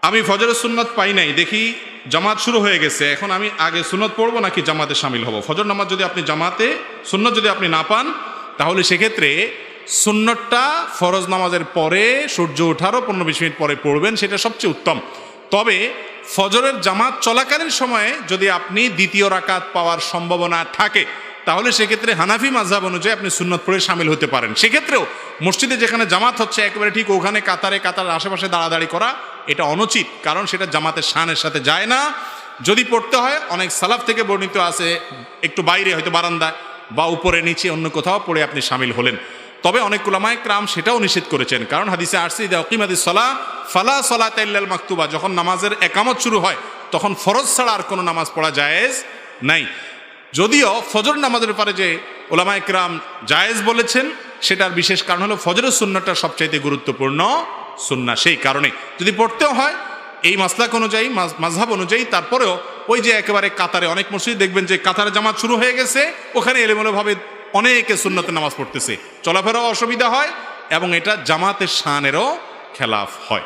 আমি ফজরের সুন্নত পাই নাই, দেখি জামাত শুরু হয়ে গেছে, এখন আমি আগে সুন্নত পড়বো নাকি জামাতে শামিল হব? ফজর নামাজ যদি আপনি জামাতে, সুন্নত যদি আপনি না পান, তাহলে সেক্ষেত্রে সুন্নতটা ফরজ নামাজের পরে সূর্য ওঠারও 15-20 মিনিট পরে পড়বেন, সেটা সবচেয়ে উত্তম। তবে ফজরের জামাত চলাকালীন সময়ে যদি আপনি দ্বিতীয় রাকাত পাওয়ার সম্ভাবনা থাকে, তাহলে সেক্ষেত্রে হানাফি মাযহাব অনুযায়ী আপনি সুন্নত পড়ে শামিল হতে পারেন। সেক্ষেত্রেও মসজিদে যেখানে জামাত হচ্ছে একেবারে ঠিক ওখানে কাতারের আশেপাশে দাঁড়াদাঁড়ি করা এটা অনুচিত, কারণ সেটা জামাতের শানের সাথে যায় না। যদি পড়তে হয়, অনেক সালাফ থেকে বর্ণিত আছে একটু বাইরে, হয়তো বারান্দায় বা উপরে নিচে অন্য কোথাও পড়ে আপনি শামিল হলেন। তবে অনেক উলামায়ে কেরাম সেটাও নিষেধ করেছেন, কারণ হাদিসে আসছে ইযা উকিমাতিস সালাহ ফালা সালাতা ইল্লাল মাকতুবা, যখন নামাজের একামত শুরু হয় তখন ফরজ ছাড়া আর কোনো নামাজ পড়া জায়েজ নাই। যদিও ফজর নামাজের ব্যাপারে যে উলামায়ে কেরাম জায়েজ বলেছেন, সেটার বিশেষ কারণ হলো ফজরের সুন্নাহটা সবচাইতে গুরুত্বপূর্ণ সুন্নাহ। সেই কারণে যদি পড়তেও হয় এই মাসলাক অনুযায়ী, মাযহাব অনুযায়ী, তারপরেও ওই যে একেবারে কাতারে, অনেক মসজিদ দেখবেন যে কাতারে জামাত শুরু হয়ে গেছে, ওখানে এলোমেলোভাবে অনেকে সুন্নতের নামাজ পড়তেছে, চলাফেরাও অসুবিধা হয় এবং এটা জামাতের শানেরও খেলাফ হয়।